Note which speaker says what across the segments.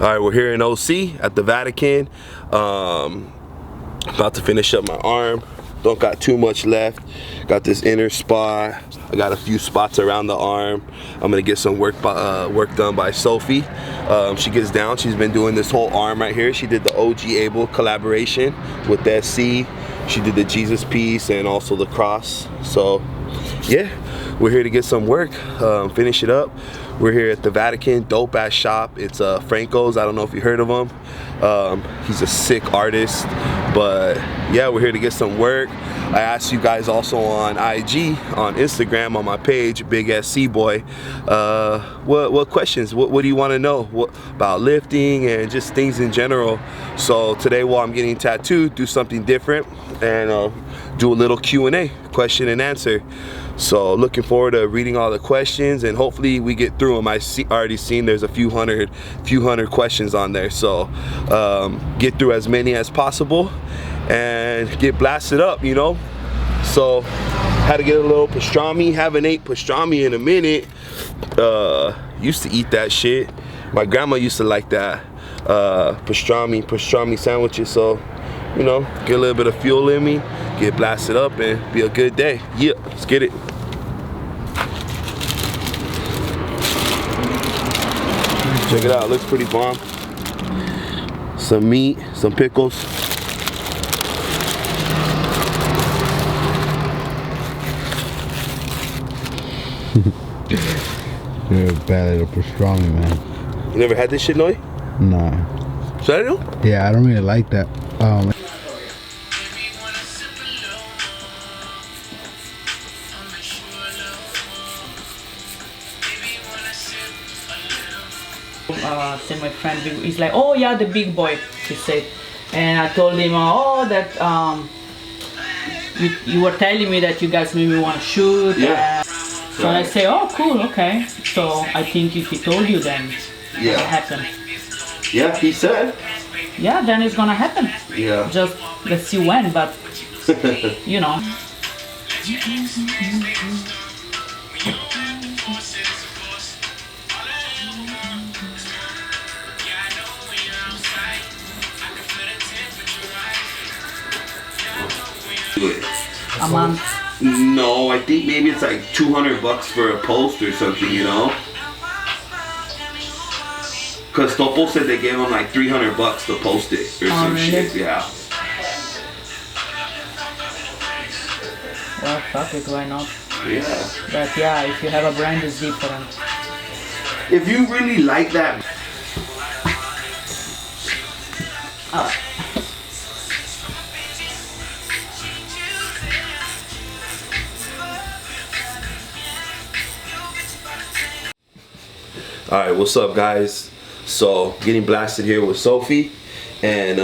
Speaker 1: All right, we're here in OC at the Vatican. About to finish up my arm. Don't got too much left. Got this inner spot. I got a few spots around the arm. I'm gonna get some work done by Sophie. She gets down. She's been doing this whole arm right here. She did the OG Able collaboration with that C. She did the Jesus piece and also the cross. So yeah, we're here to get some work, finish it up. We're here at the Vatican, dope ass shop. It's Franco's. I don't know if you heard of him. He's a sick artist, but yeah, we're here to get some work. I asked you guys also on IG, on Instagram, on my page, Big SC Boy, what questions, what do you want to know about lifting and just things in general. So today, while I'm getting tattooed, do something different and do a little Q&A, question and answer. So looking forward to reading all the questions, and hopefully we get through them. I already seen there's a few hundred questions on there, so get through as many as possible and get blasted up, you know. So had to get a little pastrami. Haven't ate pastrami in a minute. Used to eat that shit. My grandma used to like that pastrami sandwiches. So, you know, get a little bit of fuel in me, get blasted up, and be a good day. Yeah, let's get it. Check it out, looks pretty bomb. Some meat, some pickles.
Speaker 2: You're a bad little pastrami, man.
Speaker 1: You never had this shit, Noy?
Speaker 2: Nah.
Speaker 1: Should I do?
Speaker 2: Yeah, I don't really like that.
Speaker 3: Then my friend, he's like, oh yeah, the big boy, he said. And I told him, oh, that you were telling me that you guys maybe want to shoot.
Speaker 1: Yeah.
Speaker 3: So I say, oh, cool, okay. So I think if he told you, then
Speaker 1: yeah,
Speaker 3: it'll happen.
Speaker 1: Yeah, he said.
Speaker 3: Yeah, then it's gonna happen.
Speaker 1: Yeah.
Speaker 3: Just let's see when, but you know. A month.
Speaker 1: No, I think maybe it's like $200 for a post or something, you know? Cause Topo said they gave him like $300 to post it or some
Speaker 3: really?
Speaker 1: shit, yeah.
Speaker 3: Well, fuck it, why not?
Speaker 1: Yeah.
Speaker 3: But yeah, if you have a brand, it's different.
Speaker 1: If you really like that. Alright, what's up guys? So, getting blasted here with Sophie, and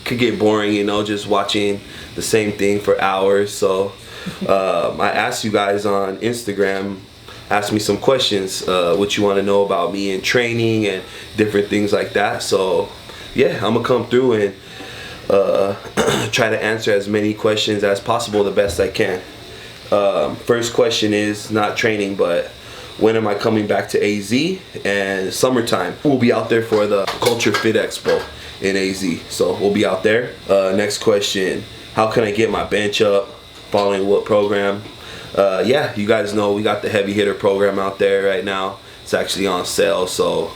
Speaker 1: could get boring, you know, just watching the same thing for hours. So I asked you guys on Instagram, ask me some questions, what you want to know about me and training and different things like that. So yeah, I'm gonna come through and try to answer as many questions as possible the best I can. First question is not training, but when am I coming back to AZ? And summertime, we'll be out there for the Culture Fit Expo in AZ, so we'll be out there. Next question, how can I get my bench up? Following what program? Yeah, you guys know we got the heavy hitter program out there right now. It's actually on sale, so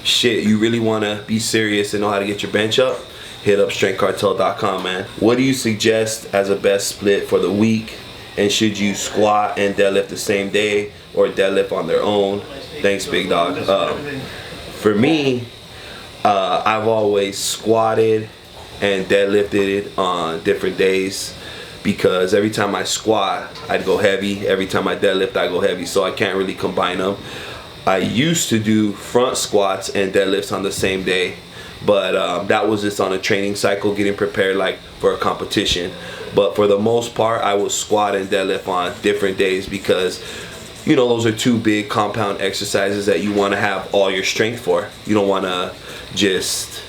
Speaker 1: shit, you really want to be serious and know how to get your bench up? Hit up STRENGTHCARTEL.com, man. What do you suggest as a best split for the week? And should you squat and deadlift the same day or deadlift on their own? Thanks, big dog. For me, I've always squatted and deadlifted on different days, because every time I squat, I'd go heavy. Every time I deadlift, I go heavy, so I can't really combine them. I used to do front squats and deadlifts on the same day, but that was just on a training cycle, getting prepared like for a competition. But for the most part, I would squat and deadlift on different days, because you know, those are two big compound exercises that you want to have all your strength for. You don't want to just,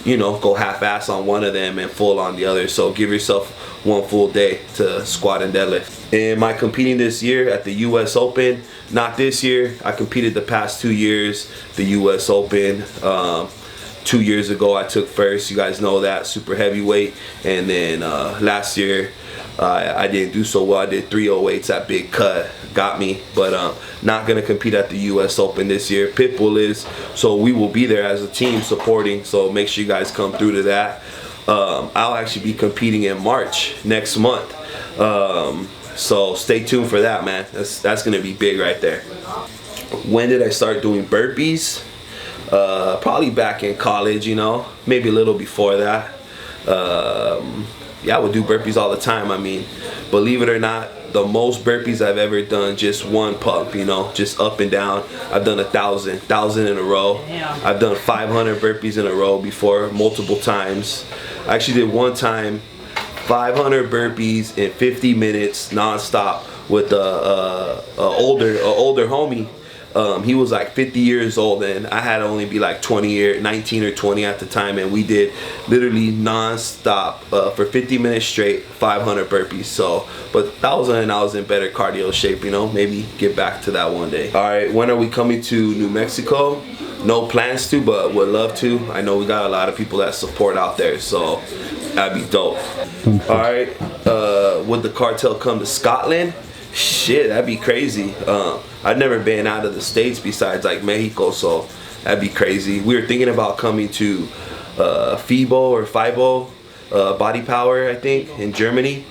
Speaker 1: you know, go half-ass on one of them and full on the other. So give yourself one full day to squat and deadlift. Am I competing this year at the US Open? Not this year. I competed the past 2 years, the US Open. 2 years ago I took first, you guys know that, super heavyweight. And then last year I didn't do so well. I did 308s at Big Cut, got me, but not gonna compete at the US Open this year. Pitbull is, so we will be there as a team supporting, so make sure you guys come through to that. I'll actually be competing in March next month, so stay tuned for that, man. That's gonna be big right there. When did I start doing burpees? Probably back in college, you know, maybe a little before that. Yeah, I would do burpees all the time. I mean, believe it or not, the most burpees I've ever done, just one pump, you know, just up and down. I've done 1,000 in a row.
Speaker 3: Damn.
Speaker 1: I've done 500 burpees in a row before, multiple times. I actually did one time 500 burpees in 50 minutes nonstop with a older homie. He was like 50 years old, and I had to only be like 19 or 20 at the time, and we did literally non-stop for 50 minutes straight, 500 burpees. So, but that was when I was in better cardio shape, you know, maybe get back to that one day. All right, when are we coming to New Mexico? No plans to, but would love to. I know we got a lot of people that support out there, so that'd be dope. All right, would the cartel come to Scotland? Shit, that'd be crazy. I've never been out of the States besides like Mexico, so that'd be crazy. We were thinking about coming to FIBO, Body Power, I think, in Germany.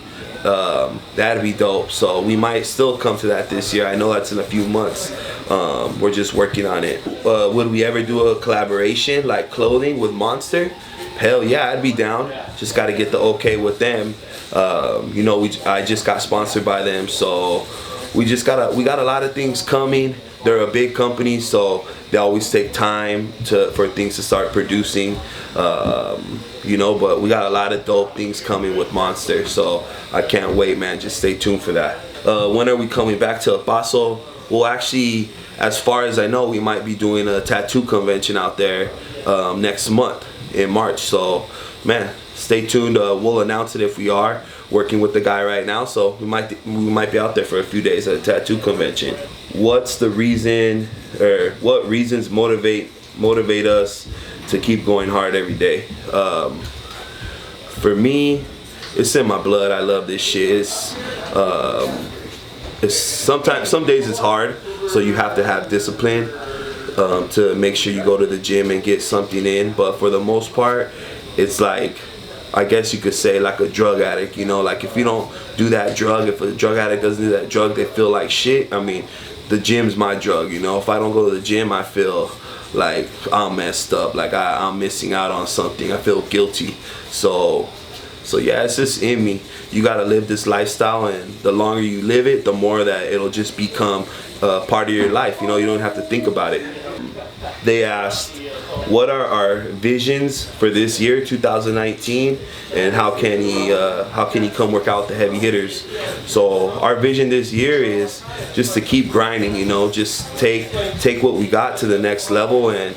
Speaker 1: That'd be dope. So we might still come to that this year. I know that's in a few months. We're just working on it. Would we ever do a collaboration like clothing with Monster? Hell yeah, I'd be down. Just got to get the okay with them. You know, I just got sponsored by them, so we got a lot of things coming. They're a big company, so they always take time for things to start producing. You know, but we got a lot of dope things coming with Monster, so I can't wait, man. Just stay tuned for that. When are we coming back to El Paso? Well, actually, as far as I know, we might be doing a tattoo convention out there next month in March. So, man, stay tuned. We'll announce it if we are working with the guy right now. So we might be out there for a few days at a tattoo convention. What's the reason, or what reasons motivate us to keep going hard every day? For me, it's in my blood. I love this shit. It's sometimes, some days it's hard, so you have to have discipline to make sure you go to the gym and get something in. But for the most part, it's like, I guess you could say, like a drug addict, you know, like if you don't do that drug, if a drug addict doesn't do that drug, they feel like shit. I mean, the gym's my drug, you know. If I don't go to the gym, I feel like I'm messed up, like I'm missing out on something. I feel guilty. So yeah, it's just in me. You gotta live this lifestyle, and the longer you live it, the more that it'll just become part of your life. You know, you don't have to think about it. They asked, what are our visions for this year, 2019, and how can he come work out with the heavy hitters? So our vision this year is just to keep grinding, you know, just take what we got to the next level and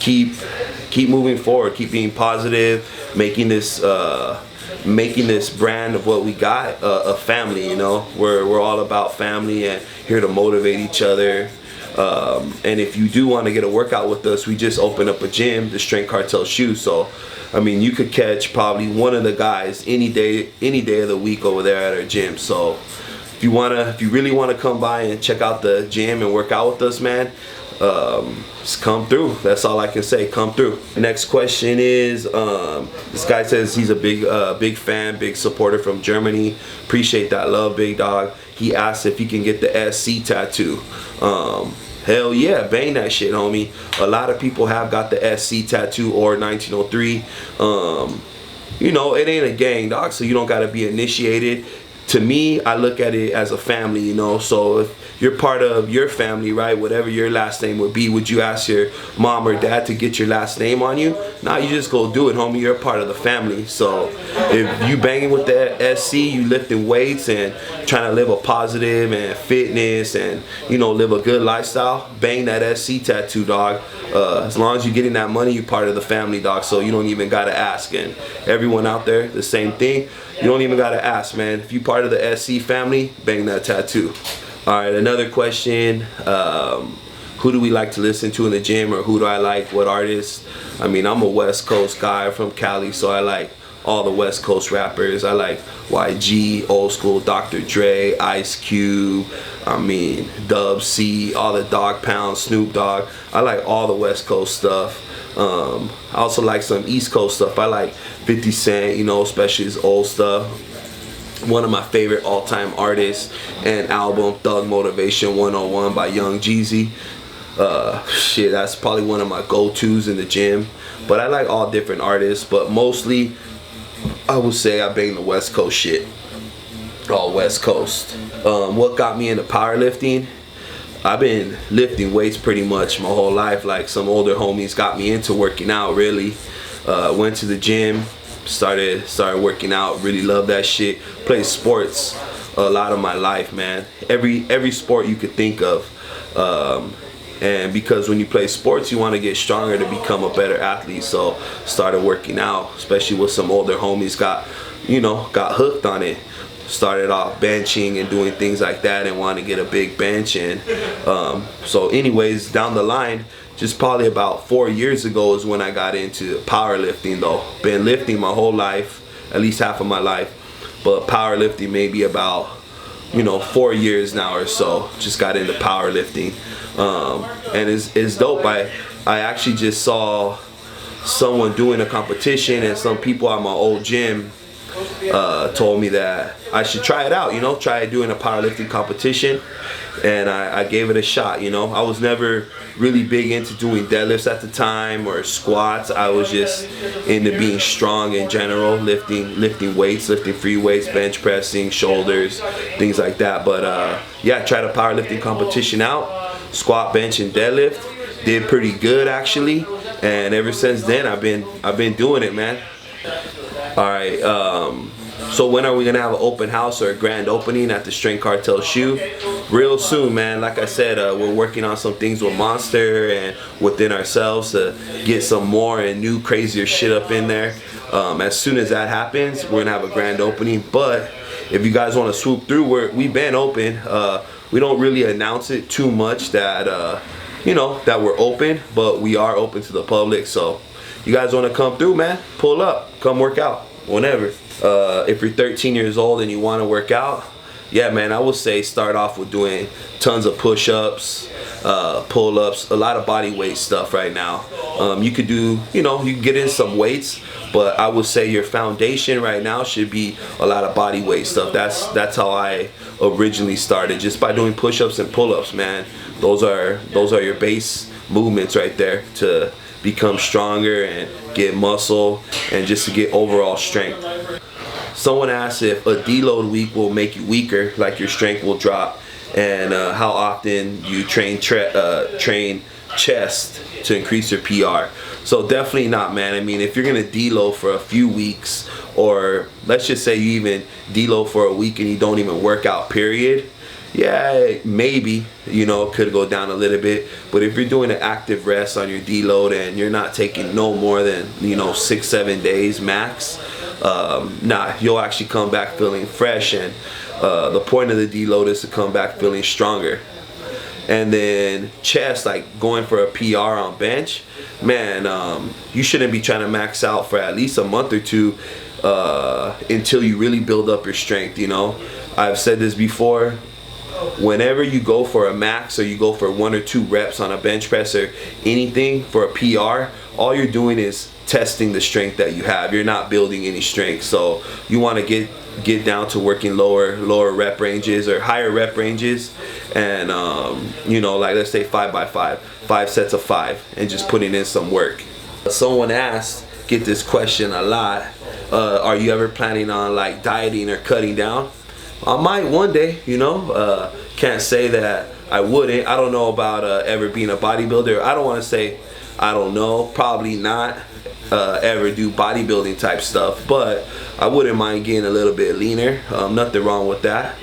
Speaker 1: keep moving forward, keep being positive, making this brand of what we got a family. You know, we're all about family and here to motivate each other. And if you do want to get a workout with us, we just opened up a gym, the Strength Cartel Shoe. So, I mean, you could catch probably one of the guys any day of the week over there at our gym. So, if you really want to come by and check out the gym and work out with us, man, just come through. That's all I can say. Come through. Next question is, this guy says he's a big fan, big supporter from Germany. Appreciate that love, big dog. He asked if he can get the SC tattoo. Hell yeah, bang that shit, homie. A lot of people have got the SC tattoo or 1903. You know, it ain't a gang, dog, so you don't gotta be initiated. To me, I look at it as a family, you know. So if you're part of your family, right, whatever your last name would be, would you ask your mom or dad to get your last name on you? Nah, you just go do it, homie. You're a part of the family. So if you banging with the SC, you lifting weights and trying to live a positive and fitness and, you know, live a good lifestyle, bang that SC tattoo, dog. As long as you're getting that money, you're part of the family, dog. So you don't even gotta ask. And everyone out there, the same thing. You don't even gotta ask, man. If you're part of the SC family, bang that tattoo. All right, another question. who do we like to listen to in the gym, or who do I like, what artists. I mean, I'm a West Coast guy from Cali, so I like all the West Coast rappers. I like YG, old school, Dr. Dre, Ice Cube, I mean, Dub C, all the Dog Pound, Snoop Dogg. I like all the West Coast stuff. I also like some East Coast stuff. I like 50 Cent, you know, especially his old stuff. One of my favorite all-time artists and album, Thug Motivation 101 by Young Jeezy. Shit, that's probably one of my go-tos in the gym. But I like all different artists, but mostly I would say I bang the West Coast shit. All West Coast. What got me into powerlifting? I've been lifting weights pretty much my whole life. Like, some older homies got me into working out, really. Went to the gym, started working out, really love that shit. Played sports a lot of my life, man. Every sport you could think of. And because when you play sports, you want to get stronger to become a better athlete. So started working out, especially with some older homies, got hooked on it. Started off benching and doing things like that and wanted to get a big bench. And so anyways, down the line, just probably about 4 years ago is when I got into powerlifting, though. Been lifting my whole life, at least half of my life, but powerlifting maybe about 4 years now or so. Just got into powerlifting. And it's dope. I actually just saw someone doing a competition, and some people at my old gym told me that I should try it out, try doing a powerlifting competition. And I gave it a shot. I was never really big into doing deadlifts at the time or squats. I was just into being strong in general, lifting weights, lifting free weights, bench pressing, shoulders, things like that. But yeah, I tried a powerlifting competition out, squat, bench, and deadlift. Did pretty good, actually, and ever since then I've been doing it, man. All right, so when are we gonna have an open house or a grand opening at the Strength Cartel shoe? Real soon, man. Like I said, we're working on some things with Monster and within ourselves to get some more and new crazier shit up in there. As soon as that happens, we're gonna have a grand opening. But if you guys want to swoop through, we've been open. We don't really announce it too much that that we're open, but we are open to the public. So you guys want to come through, man, pull up, come work out whenever. If you're 13 years old and you want to work out, yeah, man, I would say start off with doing tons of push-ups, pull-ups, a lot of body weight stuff right now. You could do, you can get in some weights, but I would say your foundation right now should be a lot of body weight stuff. That's how I originally started, just by doing push-ups and pull-ups, man. Those are your base movements right there to become stronger and get muscle and just to get overall strength. Someone asked if a deload week will make you weaker, like your strength will drop, and how often you train chest to increase your PR. So definitely not, man. I mean, if you're gonna deload for a few weeks, or let's just say you even deload for a week and you don't even work out, period, yeah, maybe, it could go down a little bit. But if you're doing an active rest on your deload and you're not taking no more than 6-7 days max, you'll actually come back feeling fresh. And the point of the deload is to come back feeling stronger. And then chest, like going for a PR on bench, man, you shouldn't be trying to max out for at least a month or two until you really build up your strength. I've said this before. Whenever you go for a max, or you go for 1 or 2 reps on a bench press or anything for a PR, all you're doing is testing the strength that you have. You're not building any strength. So you want to get down to working lower rep ranges or higher rep ranges, and like let's say 5 sets of 5, and just putting in some work. Someone asked, get this question a lot, are you ever planning on like dieting or cutting down? I might one day, can't say that I wouldn't. I don't know about ever being a bodybuilder. I don't want to say I don't know, probably not ever do bodybuilding type stuff, but I wouldn't mind getting a little bit leaner. Nothing wrong with that.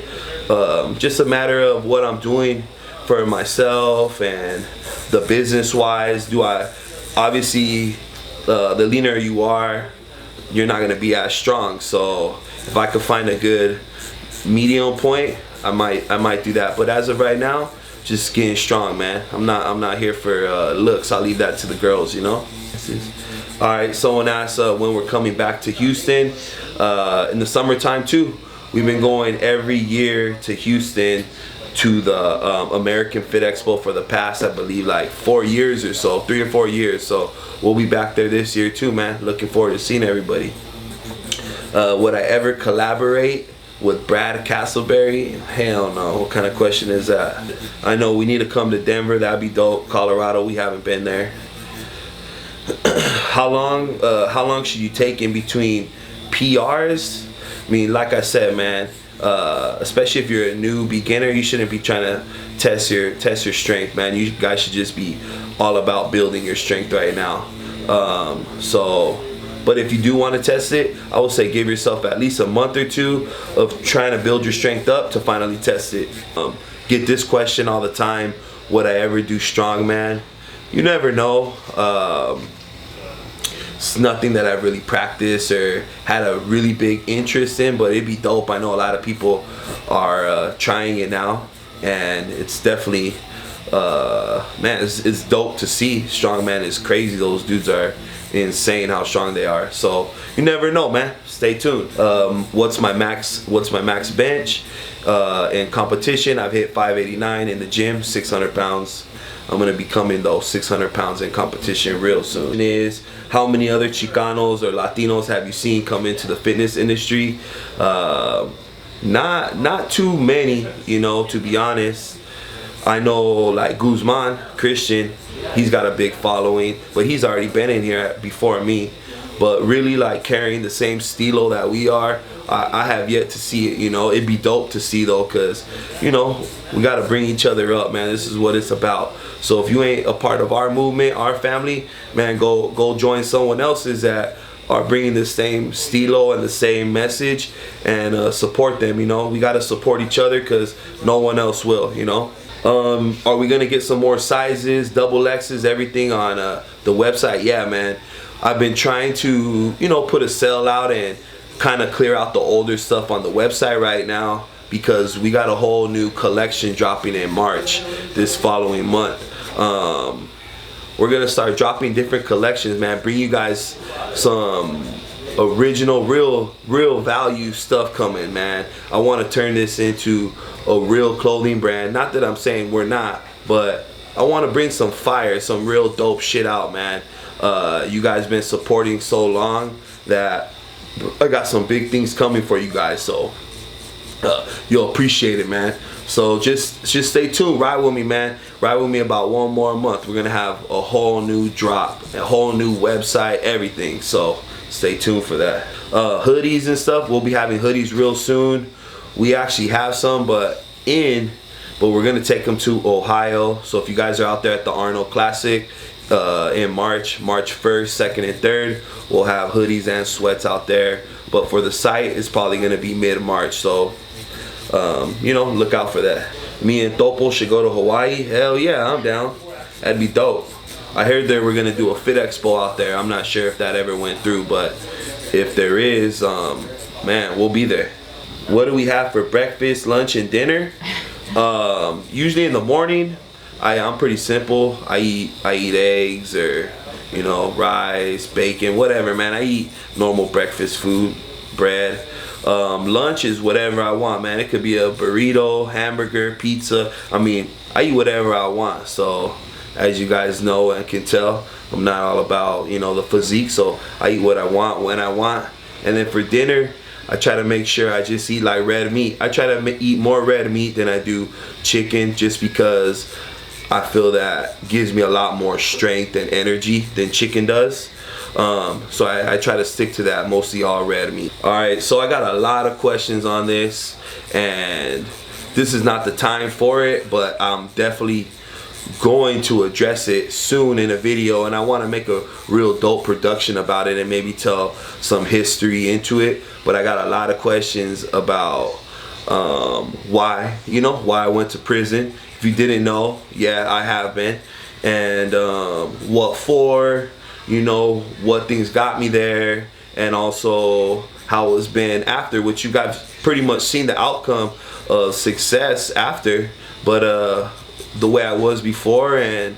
Speaker 1: Just a matter of what I'm doing for myself and the business wise. Obviously the leaner you are, you're not going to be as strong. So if I could find a good medium point, I might do that. But as of right now, just getting strong, man. I'm not here for looks. I'll leave that to the girls, you know. All right, someone asked when we're coming back to Houston in the summertime too. We've been going every year to Houston to the American Fit Expo for the past, I believe, like 4 years or so, 3 or 4 years. So we'll be back there this year too, man. Looking forward to seeing everybody. Would I ever collaborate with Brad Castleberry? Hell no. What kind of question is that? I know we need to come to Denver. That'd be dope. Colorado, we haven't been there. How long should you take in between PRs? I mean, like I said, man, especially if you're a new beginner, you shouldn't be trying to test your strength, man. You guys should just be all about building your strength right now. But if you do want to test it, I would say give yourself at least a month or two of trying to build your strength up to finally test it. Get this question all the time: would I ever do strongman? You never know. It's nothing that I really practiced or had a really big interest in, but it'd be dope. I know a lot of people are trying it now, and it's definitely, man, it's dope to see. Strongman is crazy. Those dudes are insane how strong they are. So you never know, man. Stay tuned. What's my max bench in competition? I've hit 589 in the gym, 600 pounds. I'm gonna be coming though 600 pounds in competition real soon. Is how many other Chicanos or Latinos have you seen come into the fitness industry? Not too many, you know, to be honest. I know like Guzman, Christian, he's got a big following, but he's already been in here before me. But really like carrying the same stilo that we are, I have yet to see it, you know. It'd be dope to see though, cause you know, we gotta bring each other up, man. This is what it's about. So if you ain't a part of our movement, our family, man, go join someone else's that are bringing the same stilo and the same message, and support them, you know. We gotta support each other, cause no one else will, you know. Are we gonna get some more sizes, double X's, everything on the website? Yeah, man. I've been trying to, you know, put a sale out and kind of clear out the older stuff on the website right now, because we got a whole new collection dropping in March this following month. We're gonna start dropping different collections, man. Bring you guys some original, real value stuff coming, man. I want to turn this into a real clothing brand. Not that I'm saying we're not, but I want to bring some fire, some real dope shit out, man. You guys been supporting so long that I got some big things coming for you guys, so you'll appreciate it, man. So just stay tuned, ride with me, man. Ride with me about 1 more month. We're gonna have a whole new drop, a whole new website, everything. So stay tuned for that. Hoodies and stuff, we'll be having hoodies real soon. We actually have some, but we're gonna take them to Ohio. So if you guys are out there at the Arnold Classic in March 1st, 2nd, and 3rd, we'll have hoodies and sweats out there. But for the site, it's probably gonna be mid-March. So you know, look out for that. Me and Topo should go to Hawaii. Hell yeah, I'm down. That'd be dope. I heard they were gonna do a Fit Expo out there. I'm not sure if that ever went through, but if there is, man, we'll be there. What do we have for breakfast, lunch, and dinner? Usually in the morning, I'm pretty simple. I eat eggs or, you know, rice, bacon, whatever, man. I eat normal breakfast food, bread. Lunch is whatever I want, man. It could be a burrito, hamburger, pizza. I mean, I eat whatever I want. So as you guys know and can tell, I'm not all about, you know, the physique. So I eat what I want when I want. And then for dinner, I try to make sure I just eat like red meat. I try to eat more red meat than I do chicken, just because I feel that gives me a lot more strength and energy than chicken does. So I try to stick to that, mostly all red meat. Alright, so I got a lot of questions on this, and this is not the time for it, but I'm definitely going to address it soon in a video, and I want to make a real dope production about it and maybe tell some history into it. But I got a lot of questions about why I went to prison. If you didn't know, yeah, I have been. And what for, you know, what things got me there, and also how it's been after, which you guys pretty much seen the outcome of success after. But the way I was before, and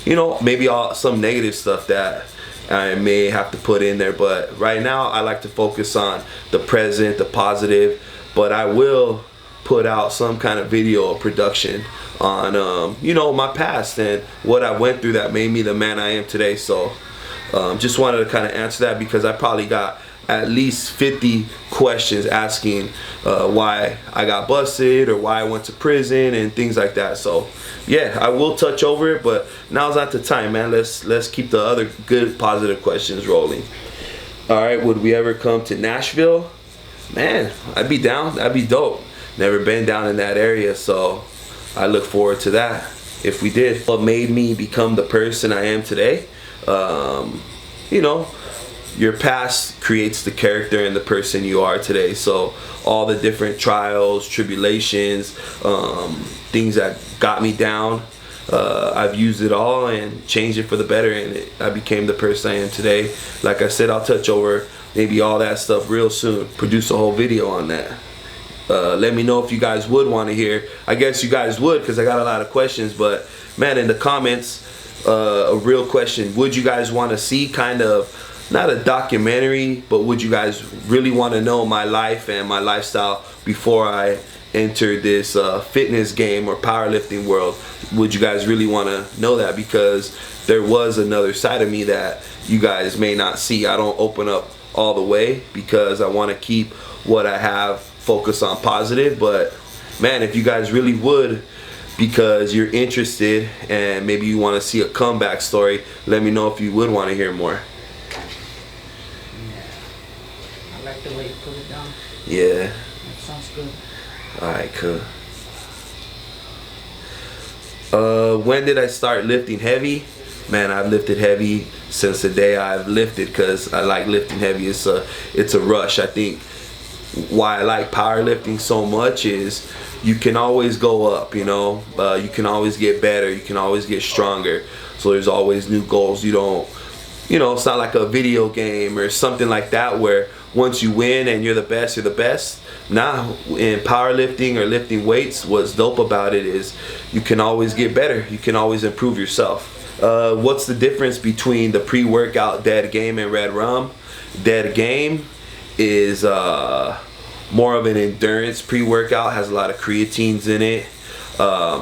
Speaker 1: you know, maybe some negative stuff that I may have to put in there. But right now I like to focus on the present, the positive. But I will put out some kind of video or production on you know, my past and what I went through that made me the man I am today. So just wanted to kind of answer that, because I probably got at least 50 questions asking why I got busted or why I went to prison and things like that. So yeah, I will touch over it, but now's not the time, man. Let's keep the other good positive questions rolling. All right, would we ever come to Nashville? Man, I'd be down. That'd be dope. Never been down in that area, so I look forward to that if we did. What made me become the person I am today? You know, your past creates the character and the person you are today. So all the different trials, tribulations, things that got me down, I've used it all and changed it for the better, and I became the person I am today. Like I said, I'll touch over maybe all that stuff real soon. Produce a whole video on that. Let me know if you guys would want to hear. I guess you guys would, because I got a lot of questions. But man, in the comments, a real question: would you guys want to see kind of, not a documentary, but would you guys really want to know my life and my lifestyle before I entered this fitness game or powerlifting world? Would you guys really want to know that? Because there was another side of me that you guys may not see. I don't open up all the way because I want to keep what I have focused on positive. But man, if you guys really would, because you're interested and maybe you want to see a comeback story, let me know if you would want to hear more.
Speaker 3: I like the way you put it down.
Speaker 1: Yeah.
Speaker 3: That sounds good.
Speaker 1: Alright, cool. When did I start lifting heavy? Man, I've lifted heavy since the day I've lifted, because I like lifting heavy. It's a rush. I think why I like powerlifting so much is you can always go up, you know. You can always get better. You can always get stronger. So there's always new goals. You don't, you know, it's not like a video game or something like that where once you win and you're the best, you're the best. Nah, in powerlifting or lifting weights, what's dope about it is you can always get better. You can always improve yourself. What's the difference between the pre-workout Dead Game and Redrum? Dead Game is more of an endurance pre-workout, has a lot of creatines in it.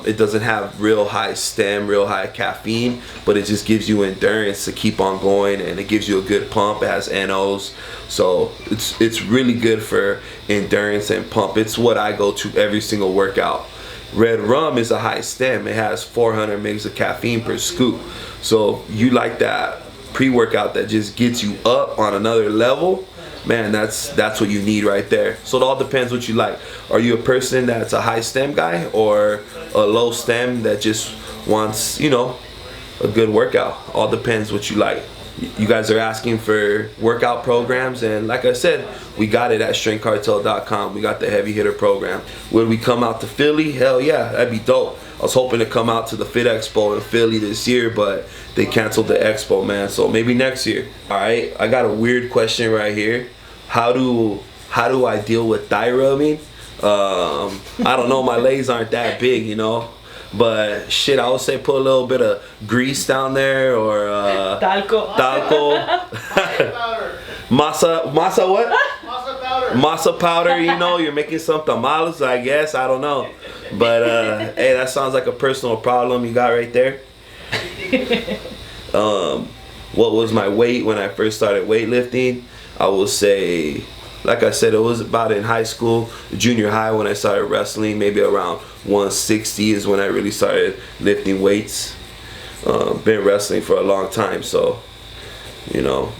Speaker 1: It doesn't have real high stem, real high caffeine, but it just gives you endurance to keep on going, and it gives you a good pump. It has NOs, so it's really good for endurance and pump. It's what I go to every single workout. Red Rum is a high stem. It has 400 mgs of caffeine per scoop. So you like that pre-workout that just gets you up on another level, man, that's what you need right there. So it all depends what you like. Are you a person that's a high stem guy or a low stem that just wants, you know, a good workout? All depends what you like. You guys are asking for workout programs, and like I said, we got it at StrengthCartel.com. We got the heavy hitter program. Would we come out to Philly? Hell yeah, that'd be dope. I was hoping to come out to the Fit Expo in Philly this year, but they canceled the expo, man. So maybe next year. All right, I got a weird question right here. How do I deal with thigh rubbing? I don't know. My legs aren't that big, you know. But shit, I would say put a little bit of grease down there, or
Speaker 3: Talco.
Speaker 1: Masa what?
Speaker 4: Masa powder.
Speaker 1: Masa powder, you know. You're making some tamales, I guess. I don't know. But hey, that sounds like a personal problem you got right there. What was my weight when I first started weightlifting? I will say, like I said, it was about in high school, junior high, when I started wrestling. Maybe around 160 is when I really started lifting weights. Been wrestling for a long time, so, you know.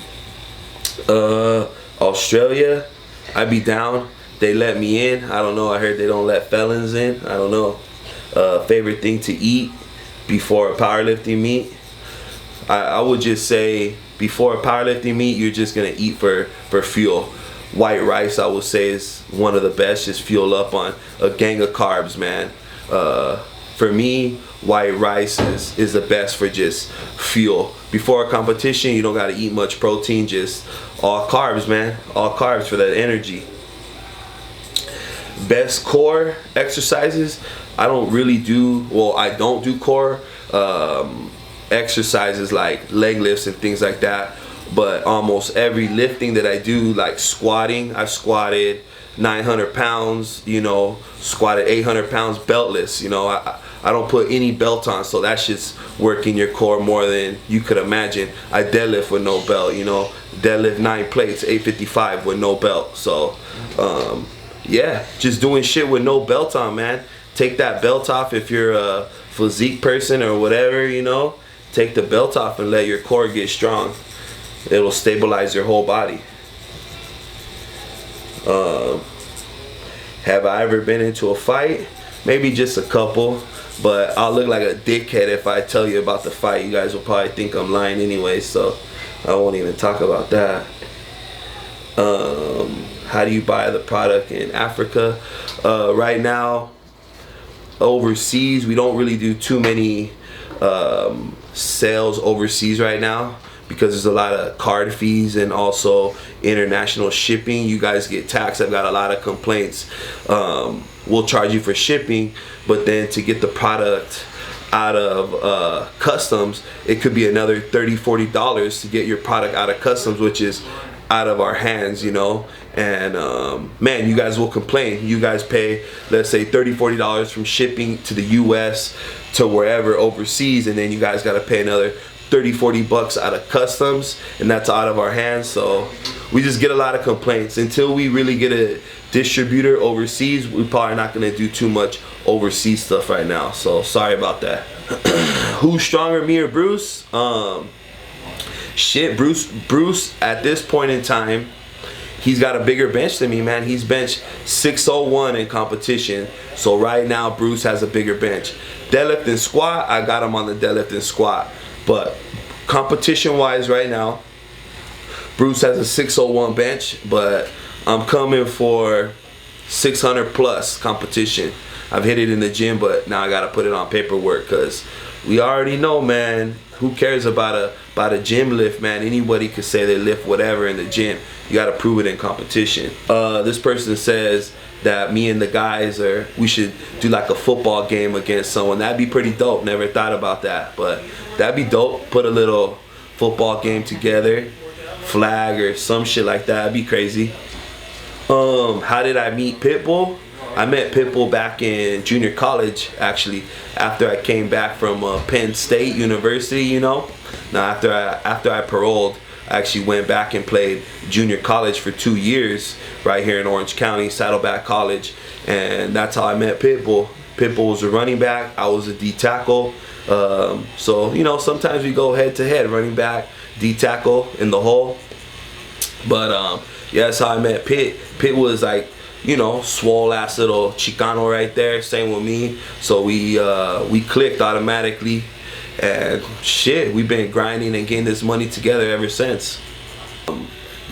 Speaker 1: Australia, I'd be down. They let me in. I don't know. I heard they don't let felons in. I don't know. Favorite thing to eat before a powerlifting meet? I would just say before a powerlifting meet, you're just gonna eat for fuel. White rice, I would say, is one of the best. Just fuel up on a gang of carbs, man. For me, white rice is the best for just fuel. Before a competition, you don't gotta eat much protein, just all carbs, man. All carbs for that energy. Best core exercises, I don't really do, well, I don't do core exercises like leg lifts and things like that, but almost every lifting that I do, like squatting, I've squatted 900 pounds, you know, squatted 800 pounds beltless, you know. I don't put any belt on, so that shit's working your core more than you could imagine. I deadlift with no belt, you know, deadlift 9 plates, 855 with no belt. So yeah, just doing shit with no belt on, man. Take that belt off if you're a physique person or whatever, you know. Take the belt off and let your core get strong. It'll stabilize your whole body. Have I ever been into a fight? Maybe just a couple, but I'll look like a dickhead if I tell you about the fight. You guys will probably think I'm lying anyway, so I won't even talk about that. How do you buy the product in Africa? Right now, overseas, we don't really do too many sales overseas right now, because there's a lot of card fees and also international shipping. You guys get taxed. I've got a lot of complaints. We'll charge you for shipping, but then to get the product out of customs, it could be another $30-40 to get your product out of customs, which is out of our hands, you know. And man, you guys will complain. You guys pay, let's say, $30-40 from shipping to the US to wherever overseas, and then you guys got to pay another $30-40 out of customs, and that's out of our hands. So we just get a lot of complaints. Until we really get a distributor overseas, we're probably not going to do too much overseas stuff right now. So sorry about that. Who's stronger, me or Bruce? Shit, Bruce at this point in time, he's got a bigger bench than me, man. He's benched 601 in competition. So right now, Bruce has a bigger bench. Deadlift and squat, I got him on the deadlift and squat. But competition-wise right now, Bruce has a 601 bench, but I'm coming for 600 plus competition. I've hit it in the gym, but now I got to put it on paperwork, because we already know, man, who cares about a gym lift, man? Anybody could say they lift whatever in the gym. You got to prove it in competition. This person says that me and the guys we should do like a football game against someone. That'd be pretty dope. Never thought about that, but that'd be dope. Put a little football game together, flag or some shit like that. That'd be crazy. How did I meet Pitbull? I met Pitbull back in junior college, actually, after I came back from Penn State University, you know. Now after I paroled, I actually went back and played junior college for 2 years right here in Orange County, Saddleback College, and that's how I met Pitbull. Pitbull was a running back, I was a D tackle. So, you know, sometimes we go head to head, running back, D tackle in the hole. But yeah, that's how I met Pitt. Pitt was like, you know, swole ass little Chicano right there. Same with me. So we clicked automatically, and shit, we've been grinding and getting this money together ever since.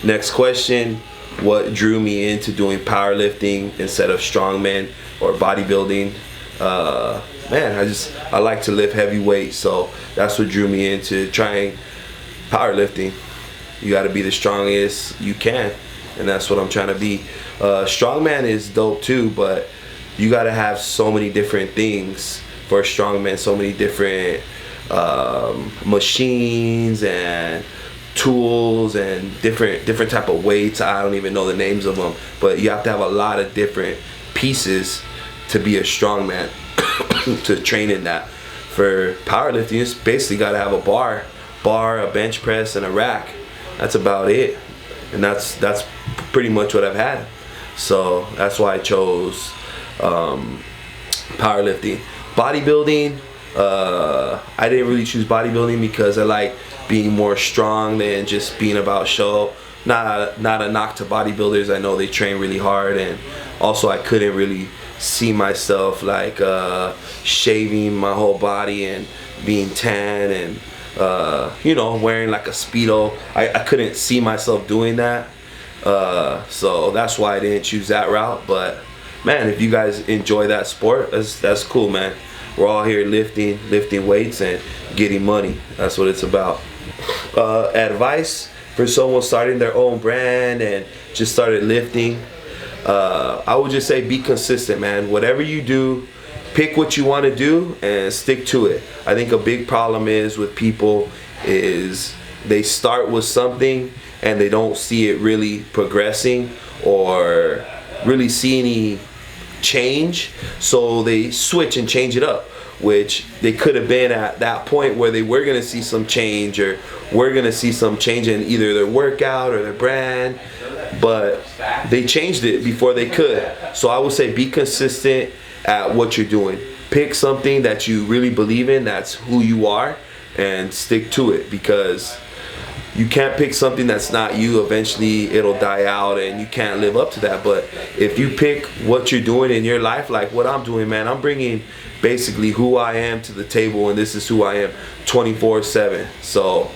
Speaker 1: Next question: what drew me into doing powerlifting instead of strongman or bodybuilding? Man, I like to lift heavy weights, so that's what drew me into trying powerlifting. You got to be the strongest you can, and that's what I'm trying to be. Strongman is dope too, but you got to have so many different things for a strongman, so many different machines and tools and different type of weights. I don't even know the names of them, but you have to have a lot of different pieces to be a strongman. To train in that. For powerlifting, you just basically got to have a bar, a bench press, and a rack. That's about it, and that's pretty much what I've had. So that's why I chose powerlifting. Bodybuilding, I didn't really choose bodybuilding because I like being more strong than just being about show. Not a knock to bodybuilders. I know they train really hard, and also I couldn't really see myself like shaving my whole body and being tan and you know, wearing like a Speedo. I couldn't see myself doing that, so that's why I didn't choose that route. But man, if you guys enjoy that sport, that's cool, man. We're all here lifting weights and getting money. That's what it's about. Advice for someone starting their own brand and just started lifting, I would just say be consistent, man. Whatever you do, pick what you want to do and stick to it. I think a big problem is with people is they start with something and they don't see it really progressing or really see any change, so they switch and change it up, which they could have been at that point where they were going to see some change, or we're going to see some change in either their workout or their brand, but they changed it before they could. So I would say be consistent at what you're doing. Pick something that you really believe in, that's who you are, and stick to it, because you can't pick something that's not you. Eventually it'll die out and you can't live up to that. But if you pick what you're doing in your life, like what I'm doing, man, I'm bringing basically who I am to the table, and this is who I am 24/7. So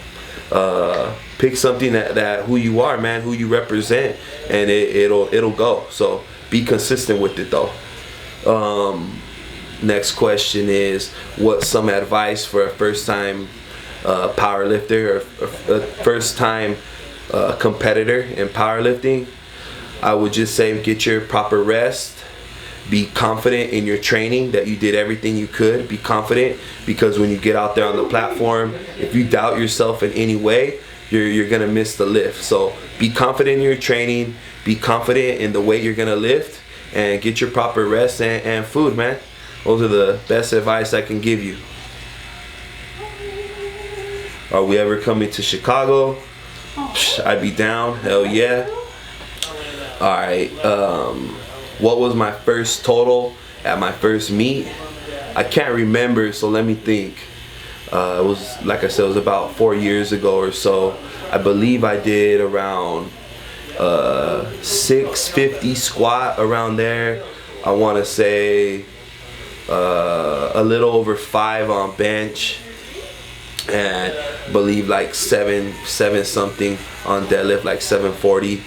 Speaker 1: pick something that who you are, man, who you represent, and it'll go. So be consistent with it though. Next question is, what's some advice for a first time powerlifter, or a first time competitor in powerlifting? I would just say get your proper rest. Be confident in your training, that you did everything you could. Be confident, because when you get out there on the platform, if you doubt yourself in any way, you're gonna miss the lift. So be confident in your training, be confident in the weight you're gonna lift, and get your proper rest and food, man. Those are the best advice I can give you. Are we ever coming to Chicago? I'd be down, hell yeah. Alright, what was my first total at my first meet? I can't remember, so let me think. It was, like I said, it was about 4 years ago or so. I believe I did around 650 squat, around there. I want to say a little over 5 on bench, and I believe like 7 something on deadlift, like 740.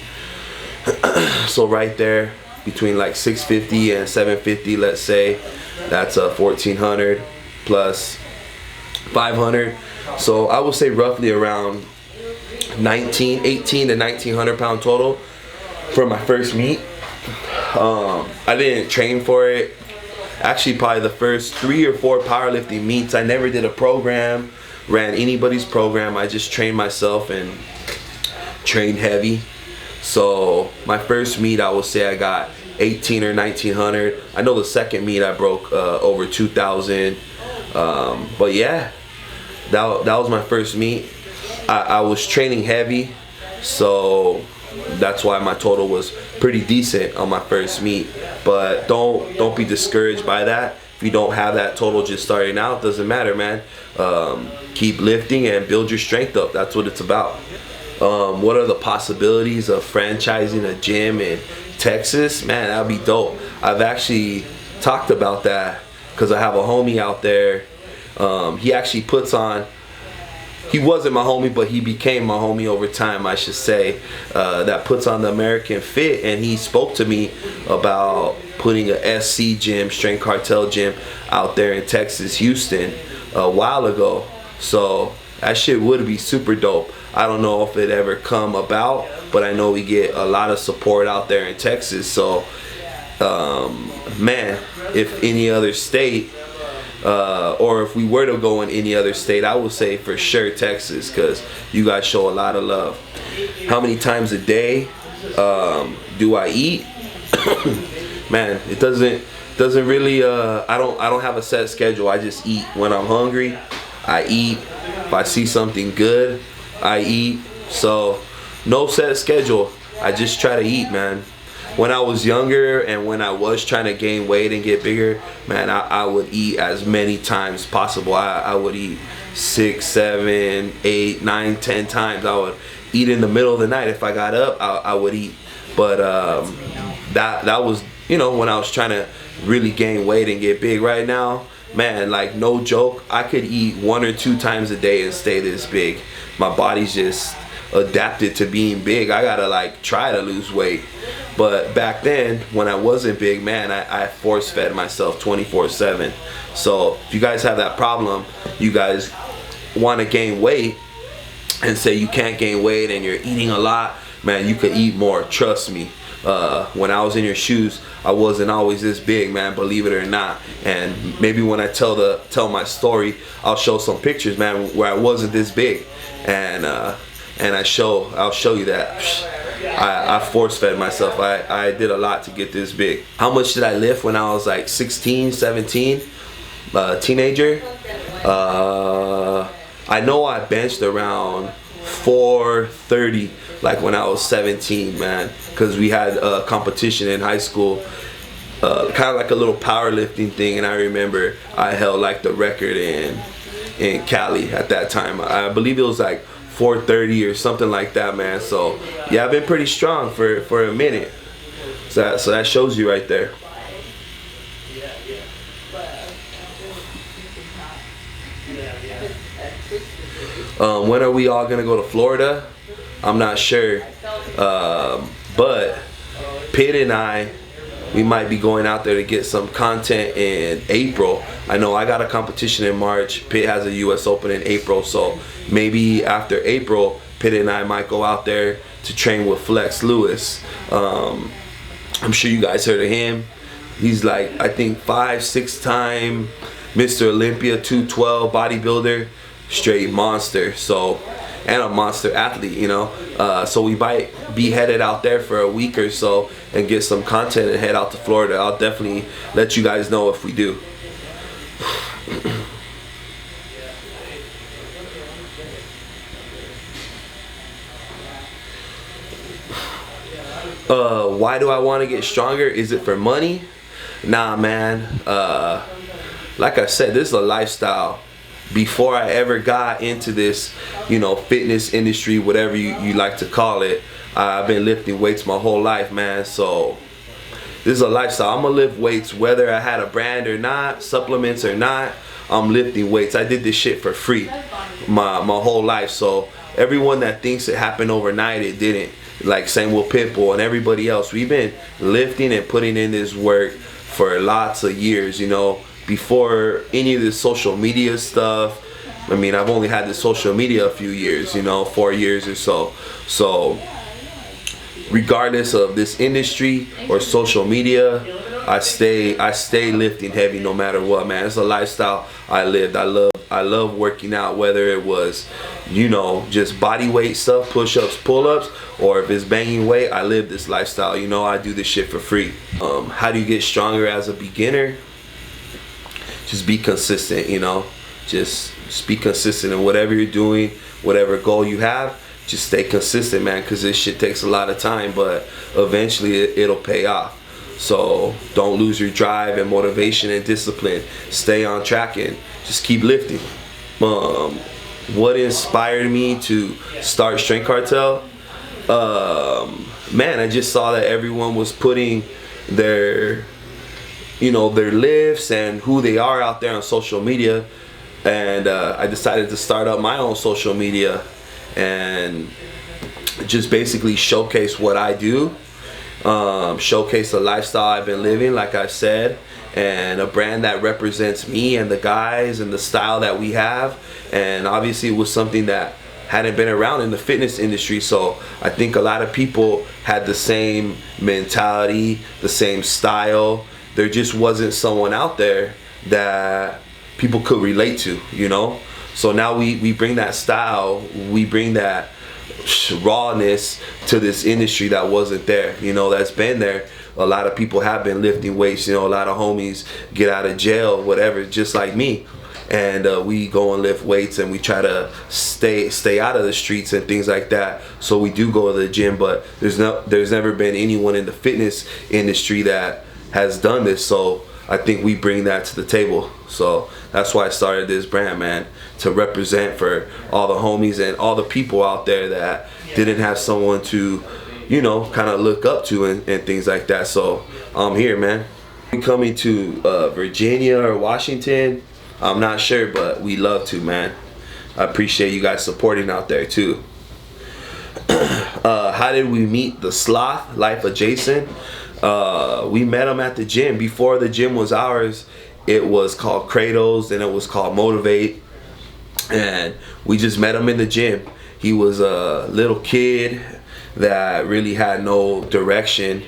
Speaker 1: So right there between like 650 and 750, let's say, that's a 1400 plus 500. So I would say roughly around 18 to 1900 pound total for my first meet. I didn't train for it. Actually, probably the first 3 or 4 powerlifting meets, I never did a program, ran anybody's program. I just trained myself and trained heavy. So my first meet, I would say I got 18 or 1900. I know the second meet I broke over 2000. But yeah, that was my first meet. I was training heavy, so that's why my total was pretty decent on my first meet. But don't be discouraged by that. If you don't have that total just starting out, doesn't matter, man. Keep lifting and build your strength up. That's what it's about. What are the possibilities of franchising a gym in Texas? Man, that'd be dope. I've actually talked about that because I have a homie out there. He actually puts on, he wasn't my homie, but he became my homie over time, I should say, that puts on the American Fit, and he spoke to me about putting a SC gym, Strength Cartel gym, out there in Texas, Houston, a while ago. So that shit would be super dope. I don't know if it ever come about, but I know we get a lot of support out there in Texas. So man, if any other state, or if we were to go in any other state, I would say for sure Texas, because you guys show a lot of love. How many times a day do I eat? Man, it doesn't really, I don't have a set schedule. I just eat when I'm hungry. I eat. If I see something good, I eat. So no set schedule. I just try to eat, man. When I was younger and when I was trying to gain weight and get bigger, man, I would eat as many times possible. I would eat 6, 7, 8, 9, 10 times. I would eat in the middle of the night. If I got up, I would eat. But that was, you know, when I was trying to really gain weight and get big. Right now, man, like no joke, I could eat 1 or 2 times a day and stay this big. My body's just adapted to being big. I gotta like try to lose weight. But back then, when I wasn't big, man, I force fed myself 24/7. So if you guys have that problem, you guys want to gain weight and say you can't gain weight and you're eating a lot, man, you could eat more. Trust me. when I was in your shoes, I wasn't always this big, man, believe it or not. And maybe when I tell my story, I'll show some pictures, man, where I wasn't this big, and I'll show you that I force fed myself. I did a lot to get this big. How much did I lift when I was like 16, 17, teenager? I know I benched around 430 like when I was 17, man, because we had a competition in high school, kind of like a little powerlifting thing, and I remember I held like the record in Cali at that time. I believe it was like 430 or something like that, man. So yeah, I've been pretty strong for a minute. So that shows you right there. When are we all gonna go to Florida? I'm not sure, but Pitt and I, we might be going out there to get some content in April. I know I got a competition in March. Pitt has a US Open in April, so maybe after April, Pitt and I might go out there to train with Flex Lewis. I'm sure you guys heard of him. He's like, I think 5-6 time Mr. Olympia, 212 bodybuilder, straight monster. So, and a monster athlete, you know. So we might be headed out there for a week or so and get some content and head out to Florida. I'll definitely let you guys know if we do. Why do I want to get stronger? Is it for money? Nah, man. Like I said, this is a lifestyle. Before I ever got into this, you know, fitness industry, whatever you like to call it, I've been lifting weights my whole life, man. So this is a lifestyle. I'm gonna lift weights whether I had a brand or not, supplements or not. I'm lifting weights. I did this shit for free my whole life. So everyone that thinks it happened overnight, it didn't. Like same with Pitbull and everybody else. We've been lifting and putting in this work for lots of years, you know. Before any of this social media stuff, I mean, I've only had this social media a few years, you know, 4 years or so. So regardless of this industry or social media, I stay lifting heavy no matter what, man. It's a lifestyle I lived. I love working out, whether it was, you know, just body weight stuff, push-ups, pull-ups, or if it's banging weight. I live this lifestyle, you know. I do this shit for free. How do you get stronger as a beginner? Just be consistent, you know. Just be consistent in whatever you're doing, whatever goal you have. Just stay consistent, man, because this shit takes a lot of time, but eventually it'll pay off. So don't lose your drive and motivation and discipline. Stay on track and just keep lifting. What inspired me to start Strength Cartel? Man, I just saw that everyone was putting their, you know, their lifts and who they are out there on social media, and I decided to start up my own social media and just basically showcase what I do, showcase the lifestyle I've been living, like I said, and a brand that represents me and the guys and the style that we have. And obviously it was something that hadn't been around in the fitness industry, so I think a lot of people had the same mentality, the same style. There just wasn't someone out there that people could relate to, you know. So now we bring that style, we bring that rawness to this industry that wasn't there, you know, that's been there. A lot of people have been lifting weights, you know. A lot of homies get out of jail, whatever, just like me, and we go and lift weights, and we try to stay out of the streets and things like that. So we do go to the gym, but there's never been anyone in the fitness industry that has done this. So I think we bring that to the table. So that's why I started this brand, man, to represent for all the homies and all the people out there that didn't have someone to, you know, kind of look up to and things like that. So I'm here, man. We coming to Virginia or Washington, I'm not sure, but we love to, man. I appreciate you guys supporting out there too. How did we meet the Sloth, Life Adjacent? We met him at the gym. Before the gym was ours, it was called Kratos, and it was called Motivate, and we just met him in the gym. He was a little kid, that really had no direction.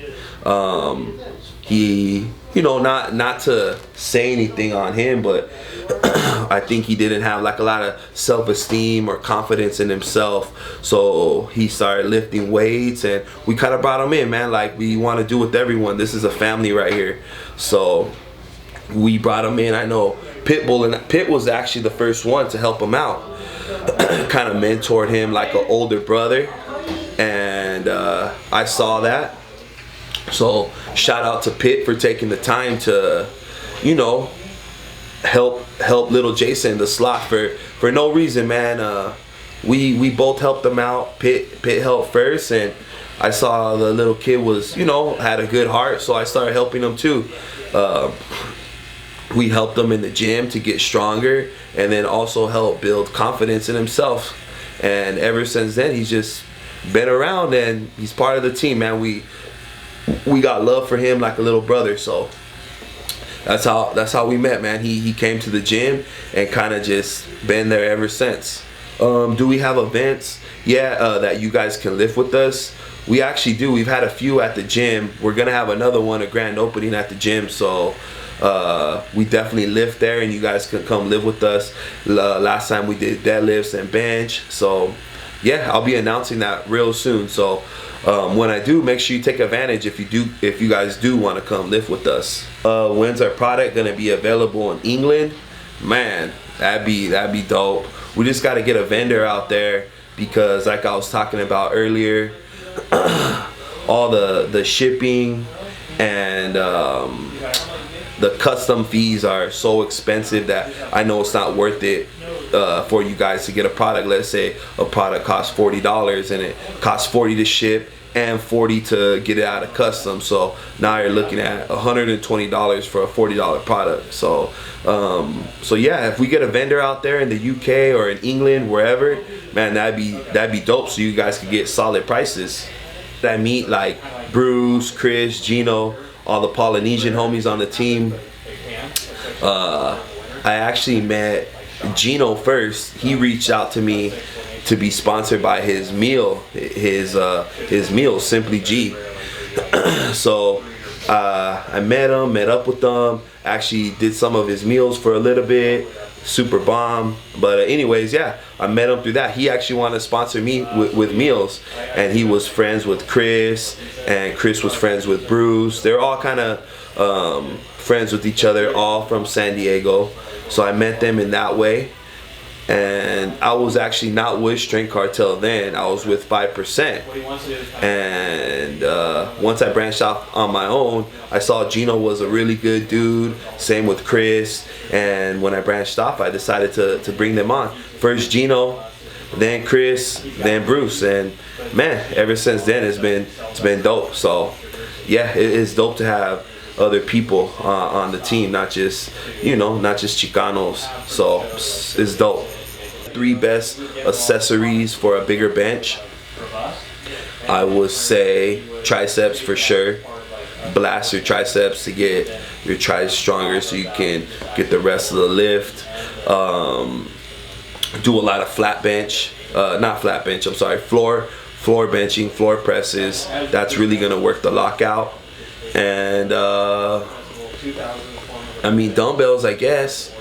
Speaker 1: He, you know, not to say anything on him, but I think he didn't have like a lot of self-esteem or confidence in himself. So he started lifting weights, and we kind of brought him in, man. Like, we want to do with everyone. This is a family right here. So we brought him in. I know Pitt was actually the first one to help him out. Kind of mentored him like an older brother, and I saw that. So shout out to Pitt for taking the time to, you know, help little Jason, the slot, for no reason, man. We both helped him out. Pitt helped first, and I saw the little kid was, you know, had a good heart, so I started helping him too. We helped him in the gym to get stronger, and then also help build confidence in himself. And ever since then, he's just been around, and he's part of the team, man. We got love for him like a little brother. So that's how we met, man. He came to the gym and kind of just been there ever since. Do we have events? Yeah, that you guys can lift with us. We actually do. We've had a few at the gym. We're gonna have another one, a grand opening at the gym. So we definitely lift there, and you guys can come live with us. Last time we did deadlifts and bench. So yeah, I'll be announcing that real soon. So when I do, make sure you take advantage if you guys do want to come lift with us. When's our product gonna be available in England? Man, that'd be dope. We just got to get a vendor out there, because like I was talking about earlier, all the shipping and the custom fees are so expensive that I know it's not worth it for you guys to get a product. Let's say a product costs $40 and it costs $40 to ship and $40 to get it out of custom. So now you're looking at $120 for a $40 product. So yeah, if we get a vendor out there in the UK or in England, wherever, man, that'd be dope. So you guys could get solid prices. I meet like Bruce, Chris, Gino, all the Polynesian homies on the team. I actually met Gino first. He reached out to me to be sponsored by his meal, his meal, Simply G. So I met up with them, actually did some of his meals for a little bit, super bomb. But anyways, yeah, I met him through that. He actually wanted to sponsor me with meals, and he was friends with Chris, and Chris was friends with Bruce. They're all kind of friends with each other, all from San Diego. So I met them in that way. And I was actually not with Strength Cartel then. I was with 5%. And once I branched off on my own, I saw Gino was a really good dude. Same with Chris. And when I branched off, I decided to bring them on. First Gino, then Chris, then Bruce. And man, ever since then it's been dope. So yeah, it's dope to have other people on the team, not just Chicanos. So it's dope. 3 best accessories for a bigger bench, I would say triceps for sure. Blast your triceps to get your triceps stronger so you can get the rest of the lift. Do a lot of floor benching, floor presses. That's really gonna work the lockout. And I mean, dumbbells, I guess.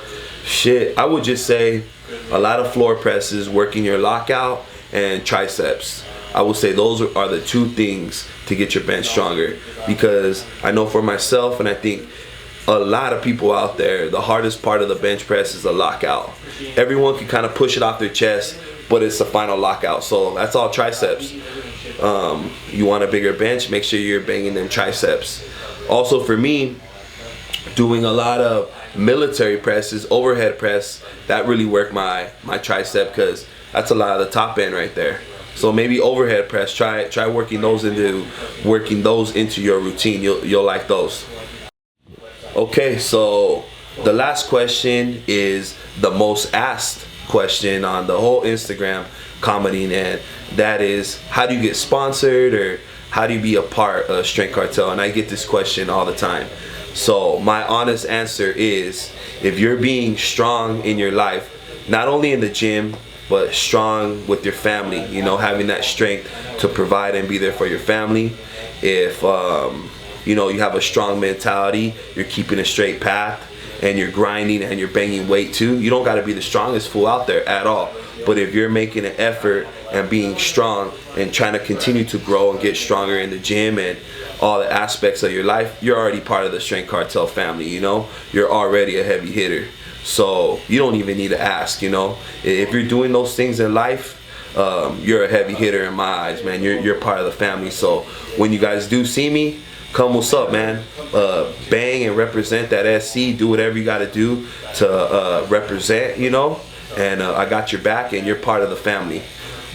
Speaker 1: Shit, I would just say a lot of floor presses, working your lockout, and triceps. I would say those are the 2 things to get your bench stronger, because I know for myself, and I think a lot of people out there, the hardest part of the bench press is the lockout. Everyone can kind of push it off their chest, but it's the final lockout. So that's all triceps. You want a bigger bench, make sure you're banging them triceps. Also for me, doing a lot of military presses, overhead press, that really worked my tricep, because that's a lot of the top end right there. So maybe overhead press, try working those into your routine. You'll like those. Okay, so the last question is the most asked question on the whole Instagram commenting, and that is, how do you get sponsored, or how do you be a part of Strength Cartel? And I get this question all the time. So my honest answer is, if you're being strong in your life, not only in the gym, but strong with your family, you know, having that strength to provide and be there for your family. If you know, you have a strong mentality, you're keeping a straight path, and you're grinding and you're banging weight too, you don't got to be the strongest fool out there at all. But if you're making an effort and being strong and trying to continue to grow and get stronger in the gym and all the aspects of your life, you're already part of the Strength Cartel family, you know? You're already a heavy hitter. So you don't even need to ask, you know? If you're doing those things in life, you're a heavy hitter in my eyes, man. You're part of the family. So when you guys do see me, come what's up, man. Bang and represent that SC. Do whatever you got to do to represent, you know? And I got your back, and you're part of the family.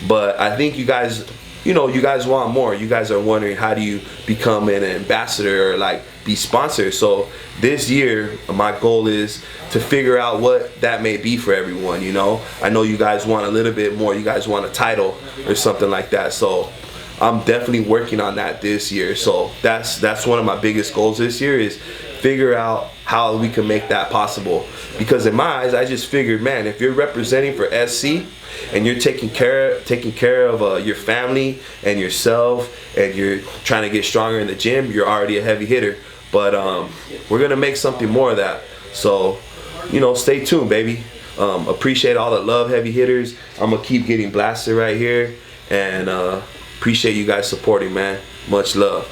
Speaker 1: But I think you guys, you know, you guys want more. You guys are wondering, how do you become an ambassador or like be sponsored? So this year, my goal is to figure out what that may be for everyone, you know? I know you guys want a little bit more. You guys want a title or something like that. So I'm definitely working on that this year. So that's one of my biggest goals this year, is figure out how we can make that possible. Because in my eyes, I just figured, man, if you're representing for SC and you're taking care of your family and yourself, and you're trying to get stronger in the gym, you're already a heavy hitter. But we're gonna make something more of that. So, you know, stay tuned, baby. Appreciate all the love, heavy hitters. I'm gonna keep getting blasted right here, and appreciate you guys supporting, man. Much love.